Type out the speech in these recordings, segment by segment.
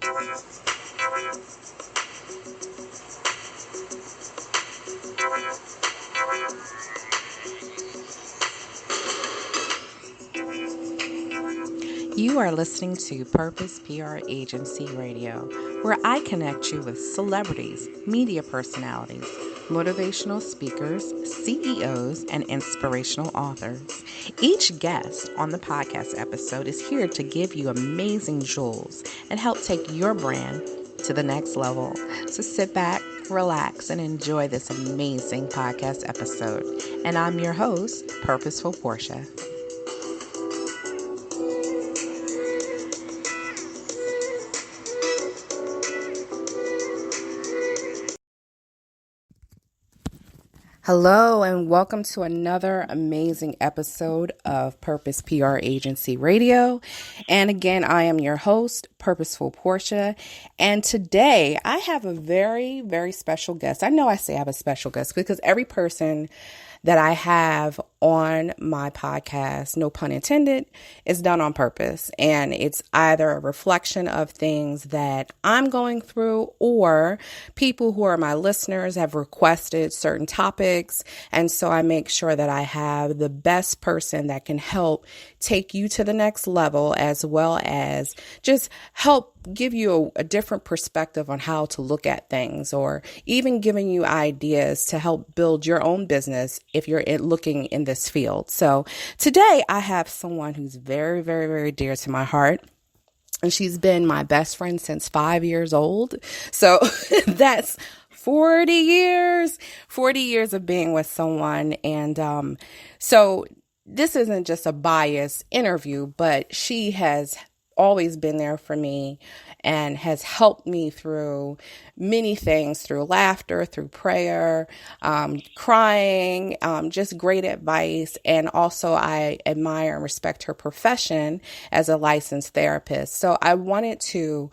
You are listening to Purpose PR Agency Radio, where I connect you with celebrities, media personalities, motivational speakers, CEOs, and inspirational authors. Each guest on the podcast episode is here to give you amazing jewels and help take your brand to the next level. So sit back, relax, and enjoy this amazing podcast episode. And I'm your host, Purposeful Porsha. Hello, and welcome to another amazing episode of Purpose PR Agency Radio. And again, I am your host, Purposeful Porsha. And today I have a very, very special guest. I know I say I have a special guest because every person that I have on my podcast, no pun intended, is done on purpose. And it's either a reflection of things that I'm going through or people who are my listeners have requested certain topics. And so I make sure that I have the best person that can help take you to the next level, as well as just help give you a different perspective on how to look at things, or even giving you ideas to help build your own business if you're looking in this field. So today I have someone who's very, very, very dear to my heart. And she's been my best friend since 5 years old. So that's 40 years of being with someone. And so this isn't just a biased interview, but she has always been there for me and has helped me through many things, through laughter, through prayer, crying, just great advice. And also I admire and respect her profession as a licensed therapist. So I wanted to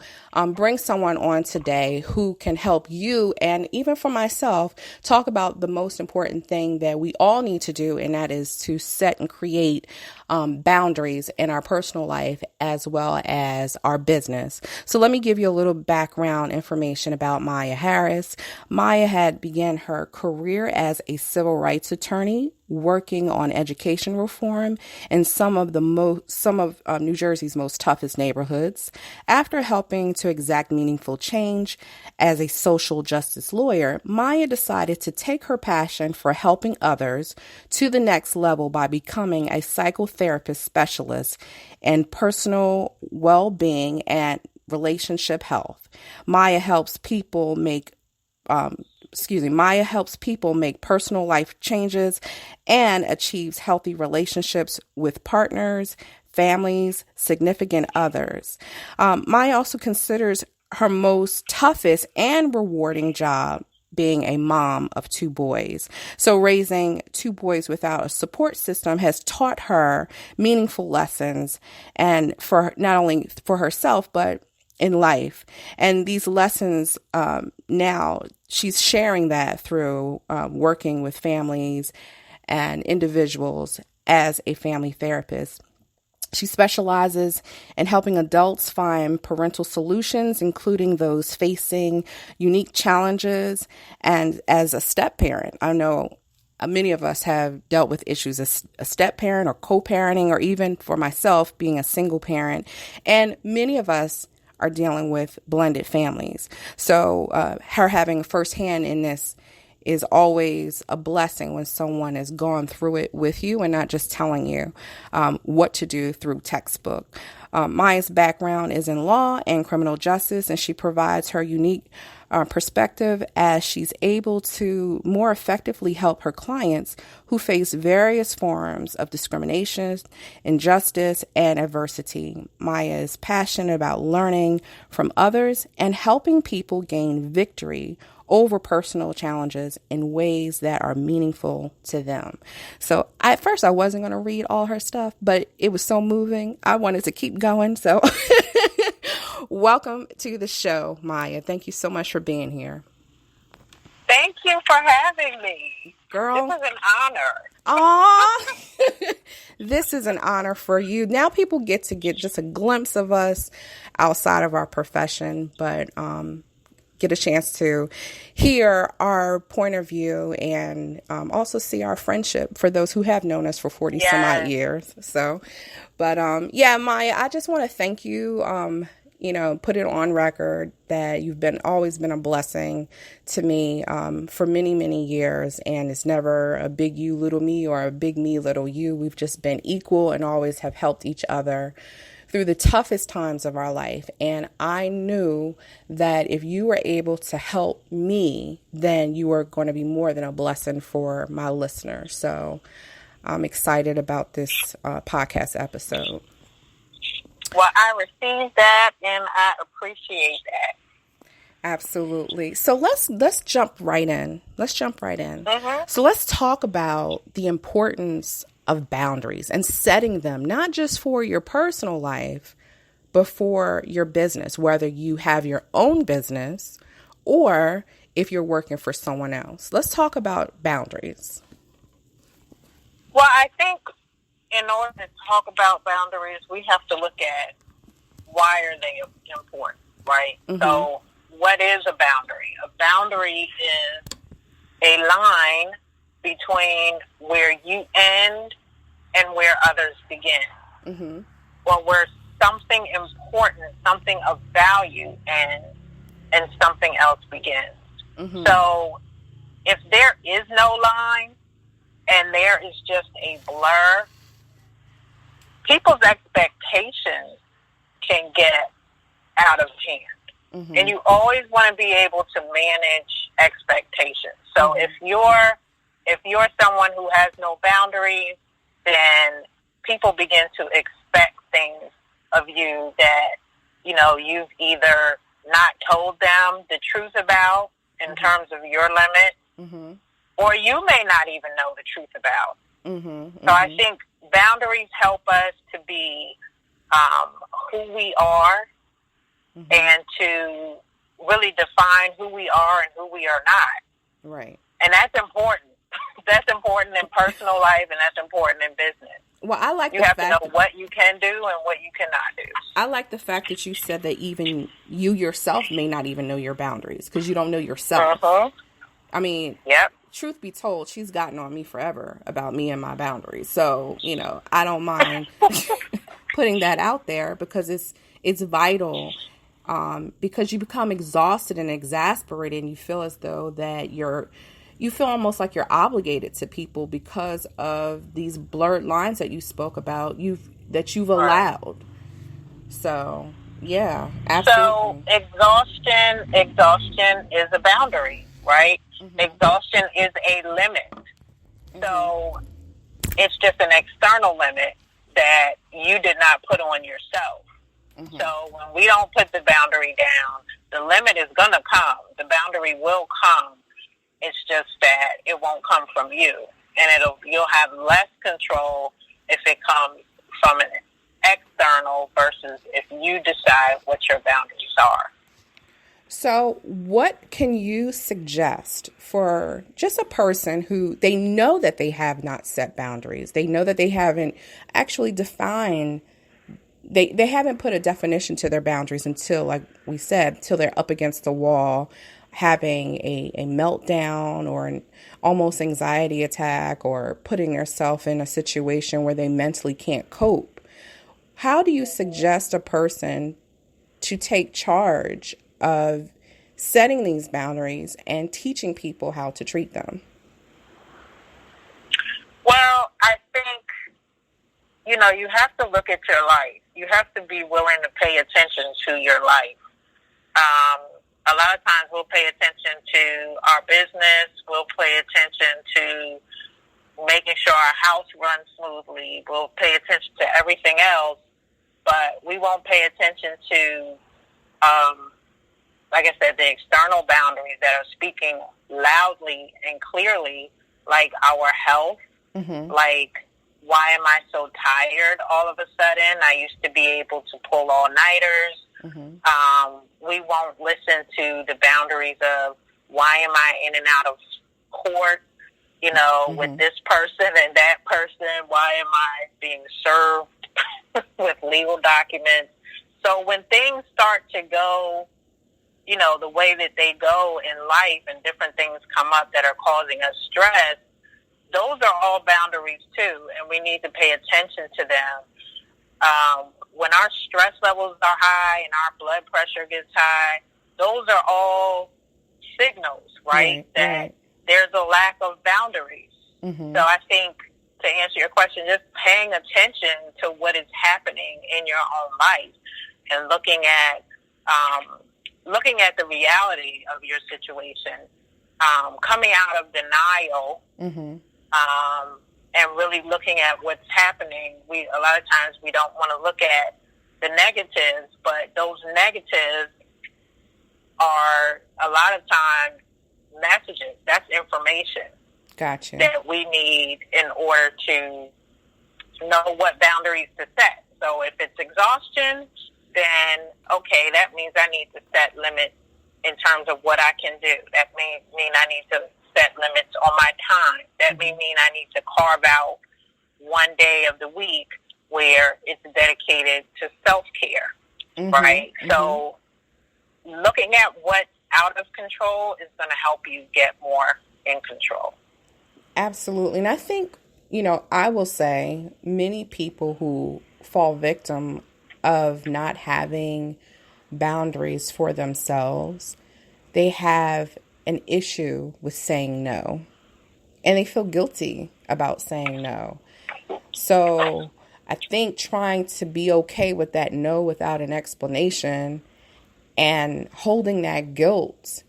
bring someone on today who can help you, and even for myself, talk about the most important thing that we all need to do, and that is to set and create boundaries in our personal life as well as our business. So let me give you a little background information about Maya Harris. Maya had began her career as a civil rights attorney, working on education reform in some of New Jersey's most toughest neighborhoods. After helping to exact meaningful change as a social justice lawyer, Maya decided to take her passion for helping others to the next level by becoming a psychotherapist specialist in personal well-being and relationship health. Maya helps people make personal life changes and achieves healthy relationships with partners, families, significant others. Maya also considers her most toughest and rewarding job being a mom of 2 boys. So raising 2 boys without a support system has taught her meaningful lessons, and for not only for herself, but in life. And these lessons, now she's sharing that through working with families and individuals as a family therapist. She specializes in helping adults find parental solutions, including those facing unique challenges. And as a step parent, I know many of us have dealt with issues as a step parent or co-parenting, or even for myself being a single parent. And many of us are dealing with blended families. So her having firsthand in this is always a blessing when someone has gone through it with you and not just telling you what to do through textbook. Maya's background is in law and criminal justice, and she provides her unique perspective as she's able to more effectively help her clients who face various forms of discrimination, injustice, and adversity. Maya is passionate about learning from others and helping people gain victory over personal challenges in ways that are meaningful to them. So at first I wasn't going to read all her stuff, but it was so moving. I wanted to keep going. So welcome to the show, Maya. Thank you so much for being here. Thank you for having me. Girl. This is an honor. Aw. This is an honor for you. Now people get just a glimpse of us outside of our profession, but get a chance to hear our point of view and also see our friendship for those who have known us for 40 some odd years. So, but Maya, I just want to thank you. Put it on record that you've always been a blessing to me for many, many years. And it's never a big you, little me, or a big me, little you. We've just been equal and always have helped each other through the toughest times of our life. And I knew that if you were able to help me, then you were going to be more than a blessing for my listeners. So I'm excited about this podcast episode. Well, I received that and I appreciate that. Absolutely. So let's jump right in. Mm-hmm. So let's talk about the importance of boundaries and setting them, not just for your personal life, but for your business, whether you have your own business or if you're working for someone else. Let's talk about boundaries. Well, I think in order to talk about boundaries, we have to look at why are they important, right? Mm-hmm. So what is a boundary? A boundary is a line between where you end and where others begin. Mm-hmm. Or where something important, something of value ends and something else begins. Mm-hmm. So if there is no line and there is just a blur, people's expectations can get out of hand. Mm-hmm. And you always want to be able to manage expectations. So mm-hmm. if you're someone who has no boundaries, then people begin to expect things of you that, you've either not told them the truth about in mm-hmm. terms of your limit, mm-hmm. or you may not even know the truth about. Mm-hmm. Mm-hmm. So I think boundaries help us to be who we are mm-hmm. and to really define who we are and who we are not. Right. And that's important. That's important in personal life and that's important in business. Well, I like you have to know what you can do and what you cannot do. I like the fact that you said that even you yourself may not even know your boundaries because you don't know yourself. Uh-huh. I mean, yep. Truth be told, she's gotten on me forever about me and my boundaries. So, I don't mind putting that out there because it's vital because you become exhausted and exasperated and you feel as though that you feel almost like you're obligated to people because of these blurred lines that you spoke about that you've allowed. So, yeah, absolutely. So exhaustion is a boundary, right? Mm-hmm. Exhaustion is a limit. Mm-hmm. So it's just an external limit that you did not put on yourself. Mm-hmm. So when we don't put the boundary down, the limit is going to come. The boundary will come. It's just that it won't come from you, and you'll have less control if it comes from an external versus if you decide what your boundaries are. So what can you suggest for just a person who they know that they have not set boundaries? They know that they haven't actually defined, they haven't put a definition to their boundaries until, like we said, till they're up against the wall, having a meltdown or an almost anxiety attack or putting themselves in a situation where they mentally can't cope. How do you suggest a person to take charge of setting these boundaries and teaching people how to treat them? Well, I think, you have to look at your life. You have to be willing to pay attention to your life. A lot of times we'll pay attention to our business. We'll pay attention to making sure our house runs smoothly. We'll pay attention to everything else, but we won't pay attention to, like I said, the external boundaries that are speaking loudly and clearly, like our health, mm-hmm. like, why am I so tired all of a sudden? I used to be able to pull all-nighters. Mm-hmm. We won't listen to the boundaries of why am I in and out of court with this person and that person? Why am I being served with legal documents? So when things start to go, the way that they go in life and different things come up that are causing us stress, those are all boundaries too, and we need to pay attention to them. When our stress levels are high and our blood pressure gets high, those are all signals, right? That there's a lack of boundaries. So I think, to answer your question, just paying attention to what is happening in your own life and looking at the reality of your situation, coming out of denial, and really looking at what's happening. A lot of times we don't want to look at the negatives, but those negatives are a lot of times messages. That's information. Gotcha. That we need in order to know what boundaries to set. So if it's exhaustion, then okay, that means I need to set limits in terms of what I can do. That mean I need to set limits on my time. That may mean I need to carve out one day of the week where it's dedicated to self-care, right? So looking at what's out of control is going to help you get more in control. Absolutely. And I think, I will say many people who fall victim of not having boundaries for themselves, they have an issue with saying no, and they feel guilty about saying no. So I think trying to be okay with that no without an explanation and holding that guilt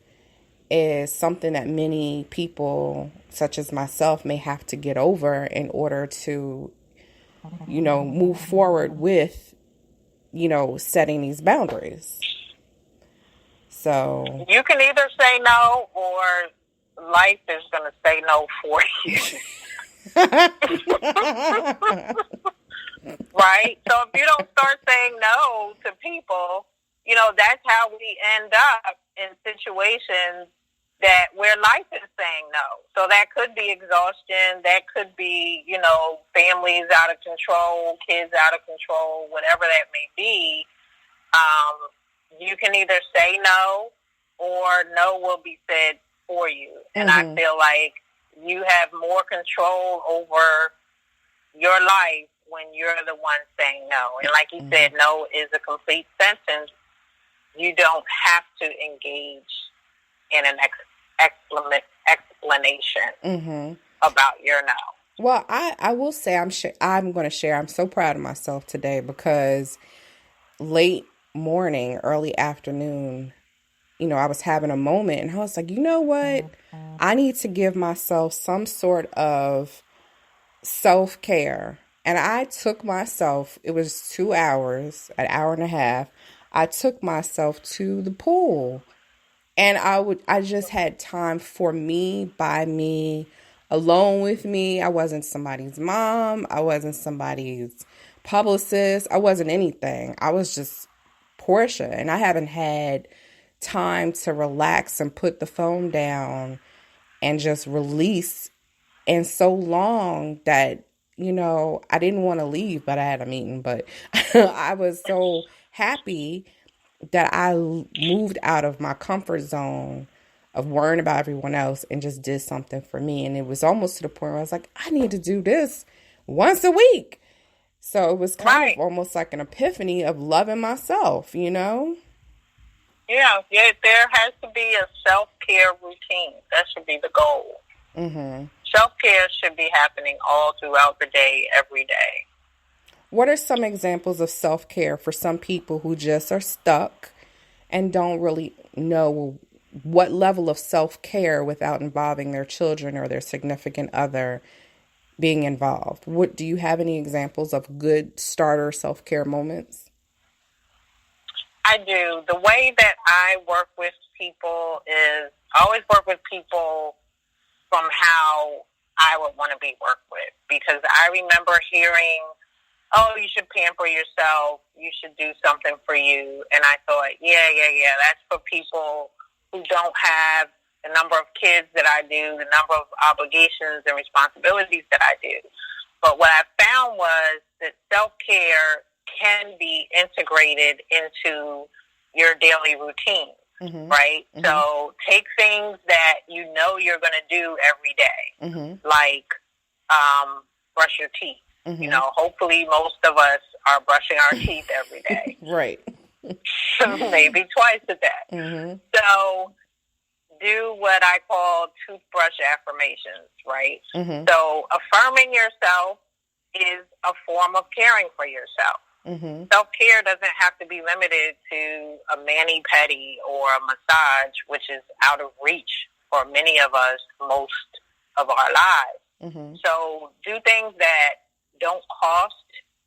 is something that many people, such as myself, may have to get over in order to, move forward with, setting these boundaries. So you can either say no or life is going to say no for you. Right? So if you don't start saying no to people, that's how we end up in situations where life is saying no. So that could be exhaustion. That could be, families out of control, kids out of control, whatever that may be. You can either say no or no will be said for you. And I feel like you have more control over your life when you're the one saying no. And like you said, no is a complete sentence. You don't have to engage in an explanation about your no. Well, I will say I'm going to share. I'm so proud of myself today because late morning, early afternoon, I was having a moment and I was like, you know what? I need to give myself some sort of self-care. And I took myself, it was 2 hours, an hour and a half. I took myself to the pool and I just had time for me, by me, alone with me. I wasn't somebody's mom. I wasn't somebody's publicist. I wasn't anything. I was just Porsha, and I haven't had time to relax and put the phone down and just release in so long that, I didn't want to leave, but I had a meeting, but I was so happy that I moved out of my comfort zone of worrying about everyone else and just did something for me. And it was almost to the point where I was like, I need to do this once a week. So it was kind of almost like an epiphany of loving myself, Yeah, there has to be a self-care routine. That should be the goal. Self-care should be happening all throughout the day, every day. What are some examples of self-care for some people who just are stuck and don't really know what level of self-care without involving their children or their significant other being involved? Do you have any examples of good starter self-care moments? I do. The way that I work with people is I always work with people from how I would want to be worked with, because I remember hearing, oh, you should pamper yourself, you should do something for you. And I thought, yeah, that's for people who don't have the number of kids that I do, the number of obligations and responsibilities that I do. But what I found was that self-care can be integrated into your daily routine, right? Mm-hmm. So take things that you know you're going to do every day, like brush your teeth. You know, hopefully most of us are brushing our teeth every day. Right. Maybe twice a day. So do what I call toothbrush affirmations, right? So affirming yourself is a form of caring for yourself. Self-care doesn't have to be limited to a mani-pedi or a massage, which is out of reach for many of us most of our lives. So do things that don't cost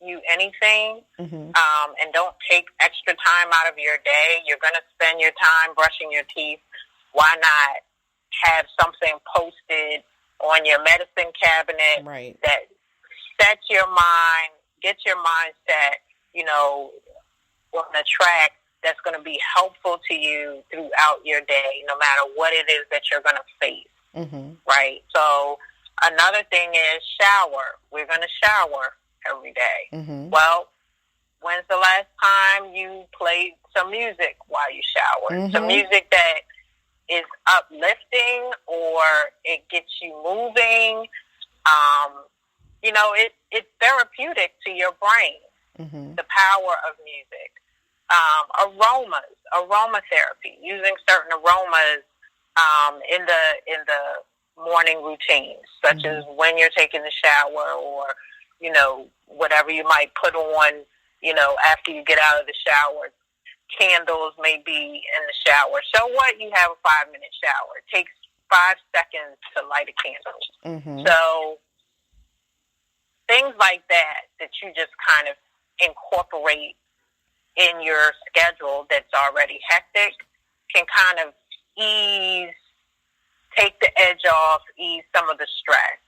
you anything, and don't take extra time out of your day. You're going to spend your time brushing your teeth. Why not have something posted on your medicine cabinet that sets your mind, gets your mindset, you know, on a track that's going to be helpful to you throughout your day, no matter what it is that you're going to face, right? So another thing is shower. We're going to shower every day. Well, when's the last time you played some music while you shower? Some music that is uplifting or it gets you moving. You know, it's therapeutic to your brain, the power of music. Aromatherapy, using certain aromas in the morning routines, such as when you're taking the shower or, you know, whatever you might put on, you know, after you get out of the shower. Candles may be in the shower. So what? You have a 5-minute shower. It takes 5 seconds to light a candle. So things like that you just kind of incorporate in your schedule that's already hectic can kind of take the edge off, ease some of the stress.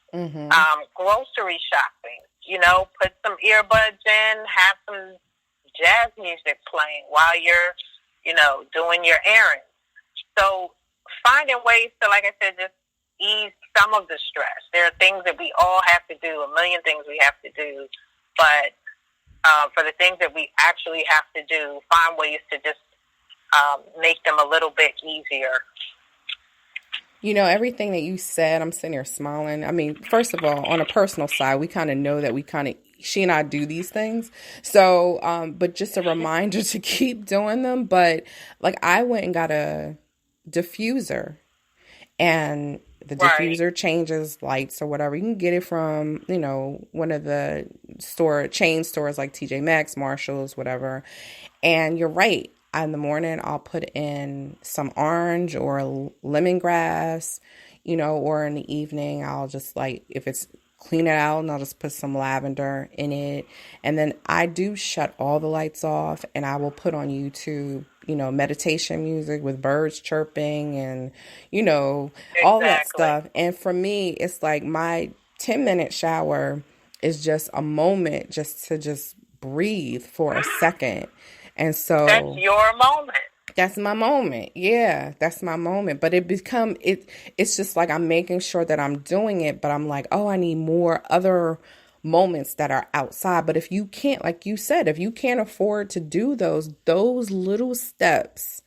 Grocery shopping, you know, put some earbuds in, have some jazz music playing while you're, you know, doing your errands. So finding ways to, like I said, just ease some of the stress. There are things that we all have to do, a million things we have to do, but for the things that we actually have to do, find ways to just make them a little bit easier. You know, everything that you said, I'm sitting here smiling. I mean, first of all, on a personal side, we kind of know that she and I do these things. So, but just a reminder to keep doing them. But like I went and got a diffuser, and the diffuser changes lights or whatever. You can get it from, you know, one of the chain stores like TJ Maxx, Marshalls, whatever. And you're right. In the morning, I'll put in some orange or lemongrass, you know, or in the evening, I'll just if it's clean it out and I'll just put some lavender in it. And then I do shut all the lights off and I will put on YouTube, you know, meditation music with birds chirping and, you know, all that stuff. And for me, it's like my 10-minute shower is just a moment just to breathe for a second. And so that's your moment. That's my moment. Yeah, that's my moment. But it's just like I'm making sure that I'm doing it, but I'm like, oh, I need more other moments that are outside. But if you can't, like you said, if you can't afford to do those little steps,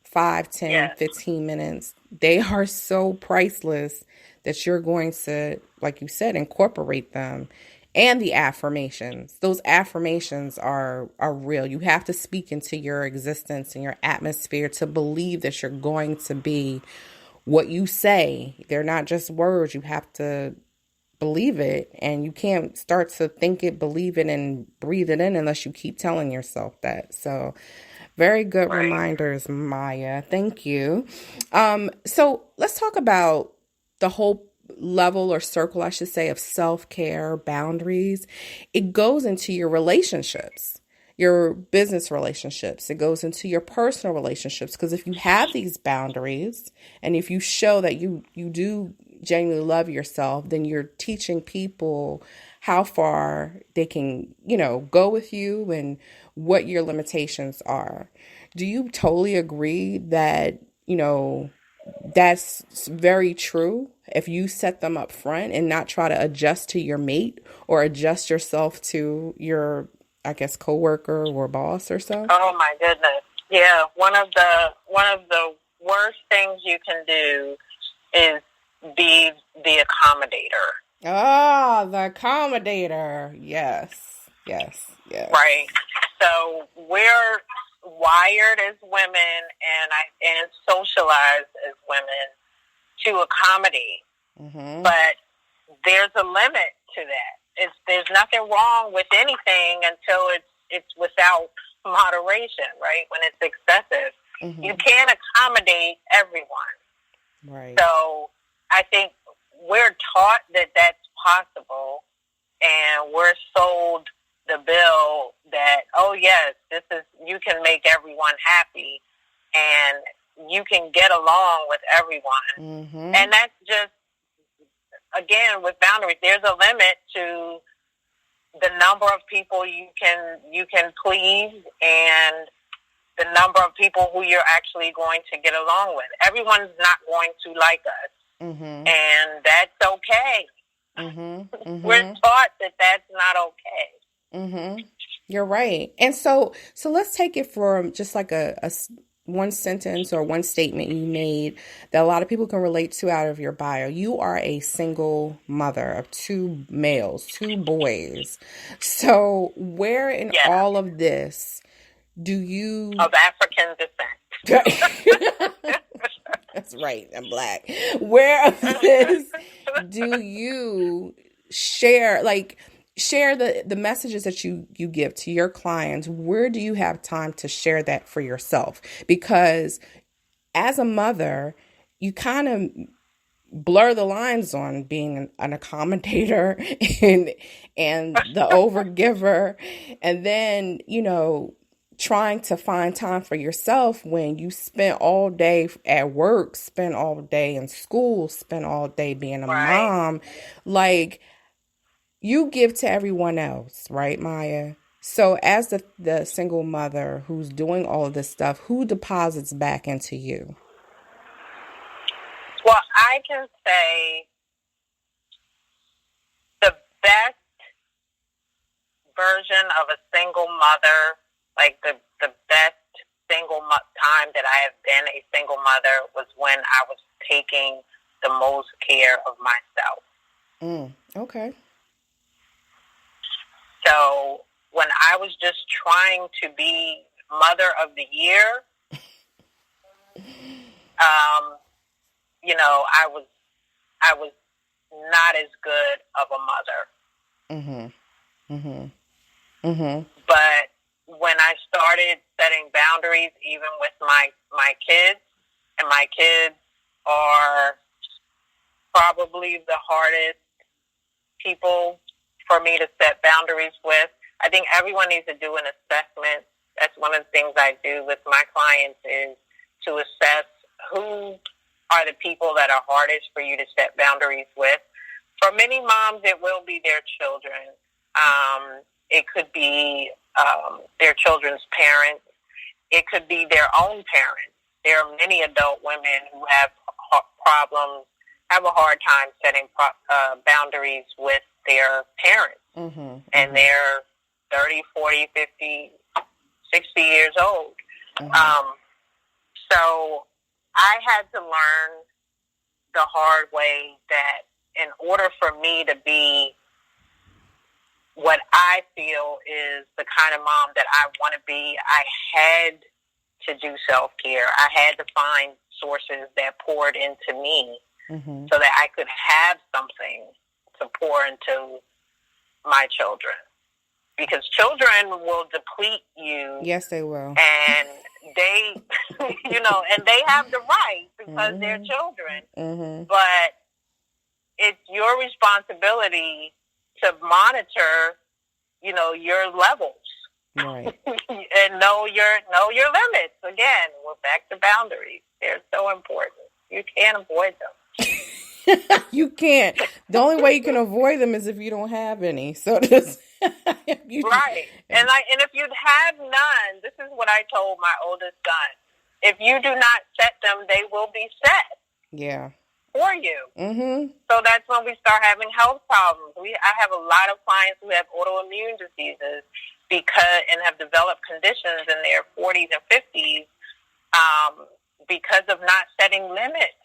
5, 10, 15 minutes, they are so priceless that you're going to, like you said, incorporate them. And the affirmations. Those affirmations are real. You have to speak into your existence and your atmosphere to believe that you're going to be what you say. They're not just words. You have to believe it. And you can't start to think it, believe it, and breathe it in unless you keep telling yourself that. So very good reminders, Maya. Thank you. So let's talk about the whole level or circle, I should say, of self-care, boundaries. It goes into your relationships, your business relationships. It goes into your personal relationships. Because if you have these boundaries and if you show that you do genuinely love yourself, then you're teaching people how far they can, you know, go with you and what your limitations are. Do you totally agree that, you know, that's very true. If you set them up front and not try to adjust to your mate or adjust yourself to your, I guess, coworker or boss or so. Oh my goodness. Yeah. One of the worst things you can do is be the accommodator. Ah, the accommodator. Yes. Yes. Yes. Right. So we're wired as women and socialized as women to accommodate. Mm-hmm. But there's a limit to that. There's nothing wrong with anything until it's without moderation, right? When it's excessive. Mm-hmm. You can't accommodate everyone. Right. So I think we're taught that that's possible, and we're sold the bill that, oh yes, you can make everyone happy and you can get along with everyone. Mm-hmm. And that's just, again, with boundaries, there's a limit to the number of people you can please and the number of people who you're actually going to get along with. Everyone's not going to like us. Mm-hmm. And that's okay. Mm-hmm. Mm-hmm. We're taught that that's not okay. Mm-hmm. You're right. And so let's take it from just like a one sentence or one statement you made that a lot of people can relate to out of your bio. You are a single mother of 2 males, 2 boys. So where in all of this do you... Of African descent. That's right. I'm Black. Where of this do you share the messages that you give to your clients? Where do you have time to share that for yourself? Because as a mother, you kind of blur the lines on being an accommodator and the overgiver, and then, trying to find time for yourself when you spent all day at work, spent all day in school, spent all day being a mom. Like, you give to everyone else, right, Maya? So as the single mother who's doing all of this stuff, who deposits back into you? Well, I can say the best version of a single mother, like the best time that I have been a single mother was when I was taking the most care of myself. Okay. So when I was just trying to be Mother of the Year, I was not as good of a mother. Mm-hmm. Mm-hmm. Mm-hmm. But when I started setting boundaries, even with my kids, and my kids are probably the hardest people for me to set boundaries with. I think everyone needs to do an assessment. That's one of the things I do with my clients is to assess who are the people that are hardest for you to set boundaries with. For many moms, it will be their children. It could be their children's parents. It could be their own parents. There are many adult women who have a hard time setting boundaries with their parents. Mm-hmm. And they're 30, 40, 50, 60 years old. Mm-hmm. So I had to learn the hard way that in order for me to be what I feel is the kind of mom that I want to be, I had to do self-care. I had to find sources that poured into me mm-hmm. so that I could have something to pour into my children. Because children will deplete you. Yes, they will. And they, and they have the right because mm-hmm. they're children. Mm-hmm. But it's your responsibility to monitor, your levels. Right. And know your limits. Again, we're back to boundaries. They're so important. You can't avoid them. You can't. The only way you can avoid them is if you don't have any. So this, right. And if you have none, this is what I told my oldest son. If you do not set them, they will be set. Yeah. for you. Mm-hmm. So that's when we start having health problems. I have a lot of clients who have autoimmune diseases and have developed conditions in their 40s and 50s because of not setting limits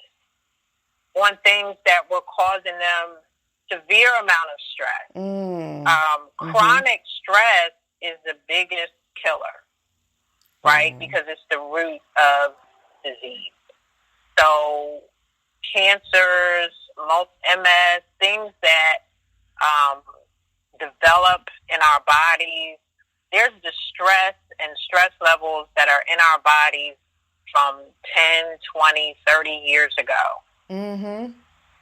on things that were causing them severe amount of stress. Chronic stress is the biggest killer, right? Because it's the root of disease. So cancers, MS, things that develop in our bodies, there's the stress and stress levels that are in our bodies from 10, 20, 30 years ago. Mm-hmm.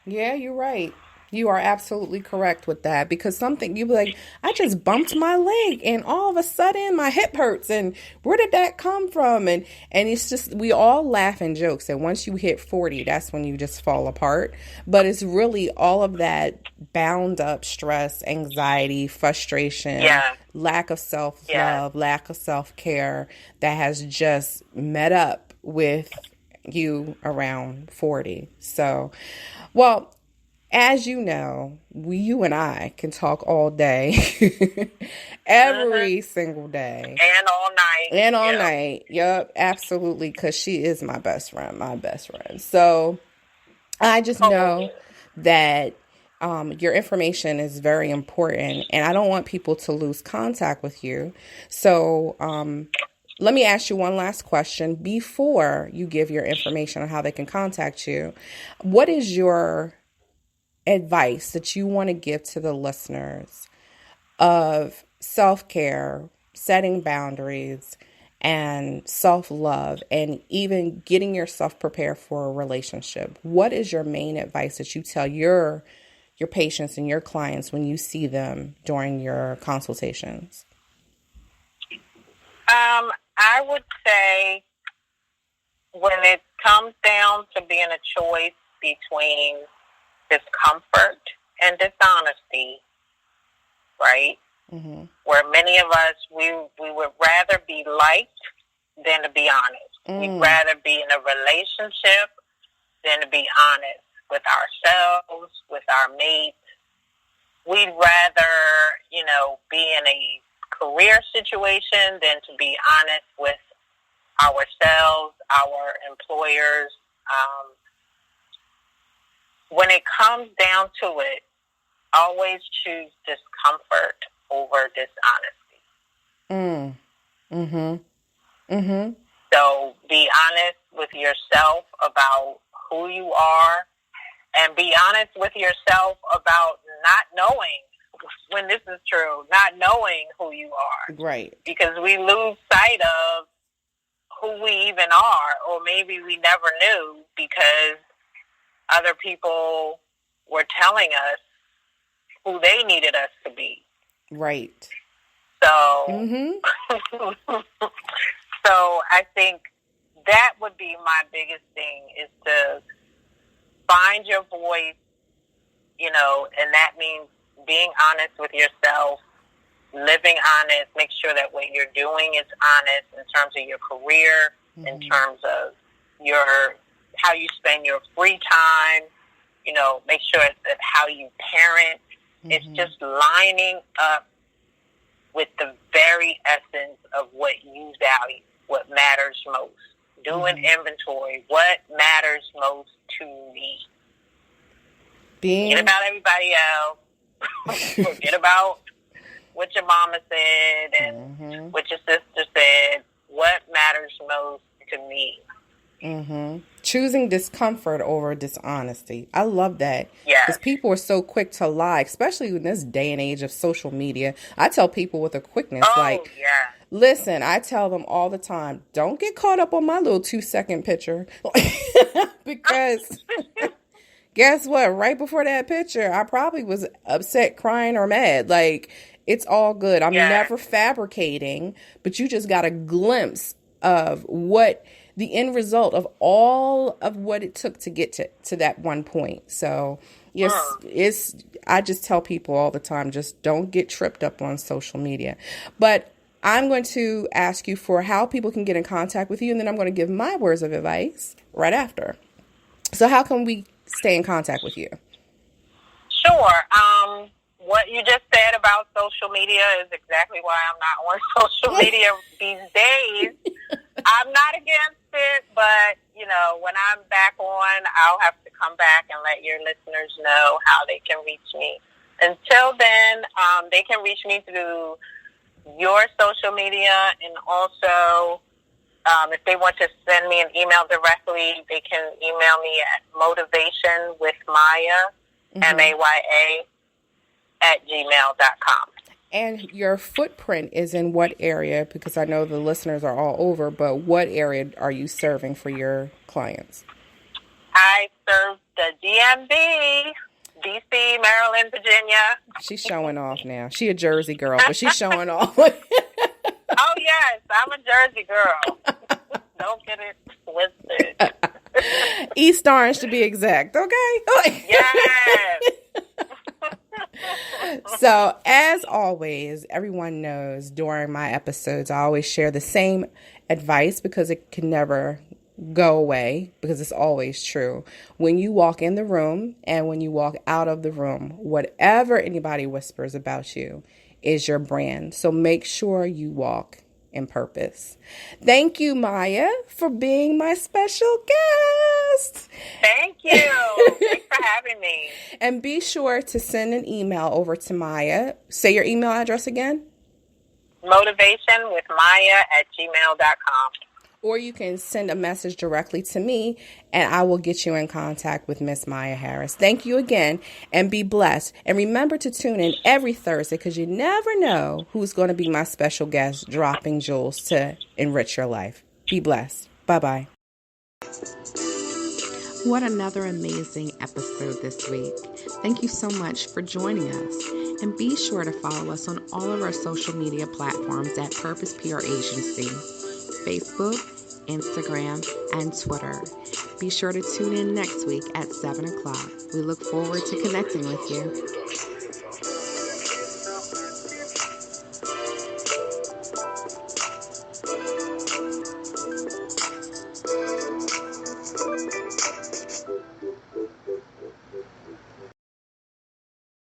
Yeah, you're right. You are absolutely correct with that, because something you be like, I just bumped my leg and all of a sudden my hip hurts, and where did that come from? And it's just, we all laugh and joke that once you hit 40, that's when you just fall apart. But it's really all of that bound up stress, anxiety, frustration, lack of self-love, lack of self-care that has just met up with you around 40. So, well, as you know, you and I can talk all day, every single day. And all night. And all night. Yep, absolutely, because she is my best friend. So I just know that your information is very important, and I don't want people to lose contact with you. So let me ask you one last question before you give your information on how they can contact you. What is your advice that you want to give to the listeners of self-care, setting boundaries, and self-love, and even getting yourself prepared for a relationship? What is your main advice that you tell your patients and your clients when you see them during your consultations? I would say when it comes down to being a choice between discomfort and dishonesty, right? Mm-hmm. Where many of us, we would rather be liked than to be honest. We'd rather be in a relationship than to be honest with ourselves, with our mates. We'd rather, be in a career situation than to be honest with ourselves, our employers. When it comes down to it, always choose discomfort over dishonesty. So be honest with yourself about who you are, and be honest with yourself about not knowing when this is true, not knowing who you are. Right. Because we lose sight of who we even are, or maybe we never knew because other people were telling us who they needed us to be. Right. So, so I think that would be my biggest thing, is to find your voice, and that means being honest with yourself, living honest, make sure that what you're doing is honest in terms of your career, in terms of how you spend your free time, make sure that how you parent, it's just lining up with the very essence of what you value, what matters most. Doing inventory, what matters most to me. Forget about everybody else. Forget about what your mama said and what your sister said. What matters most to me. Choosing discomfort over dishonesty. I love that. Yes. Because people are so quick to lie, especially in this day and age of social media. I tell people with a quickness, listen, I tell them all the time, don't get caught up on my little 2-second picture. Because guess what? Right before that picture, I probably was upset, crying, or mad. It's all good. I'm never fabricating, but you just got a glimpse of what the end result of all of what it took to get to that one point. So yes, I just tell people all the time, just don't get tripped up on social media. But I'm going to ask you for how people can get in contact with you, and then I'm going to give my words of advice right after. So how can we stay in contact with you? Sure. What you just said about social media is exactly why I'm not on social media these days. I'm not against it, but, you know, when I'm back on, I'll have to come back and let your listeners know how they can reach me. Until then, they can reach me through your social media, and also if they want to send me an email directly, they can email me at motivationwithmaya, MAYA, @gmail.com. And your footprint is in what area? Because I know the listeners are all over, but what area are you serving for your clients? I serve the DMV, DC, Maryland, Virginia. She's showing off now. She a Jersey girl, but she's showing off. Oh, yes, I'm a Jersey girl. Don't get it twisted. East Orange to be exact, okay? Yes. So, as always, everyone knows during my episodes, I always share the same advice because it can never go away, because it's always true. When you walk in the room and when you walk out of the room, whatever anybody whispers about you is your brand. So make sure you walk in purpose. Thank you, Maya, for being my special guest. Thank you. Thanks for having me. And be sure to send an email over to Maya. Say your email address again. Motivationwithmaya@gmail.com. Or you can send a message directly to me, and I will get you in contact with Miss Maya Harris. Thank you again, and be blessed. And remember to tune in every Thursday, because you never know who's going to be my special guest dropping jewels to enrich your life. Be blessed. Bye-bye. What another amazing episode this week. Thank you so much for joining us. And be sure to follow us on all of our social media platforms at Purpose PR Agency. Facebook, Instagram, and Twitter. Be sure to tune in next week at 7 o'clock. We look forward to connecting with you.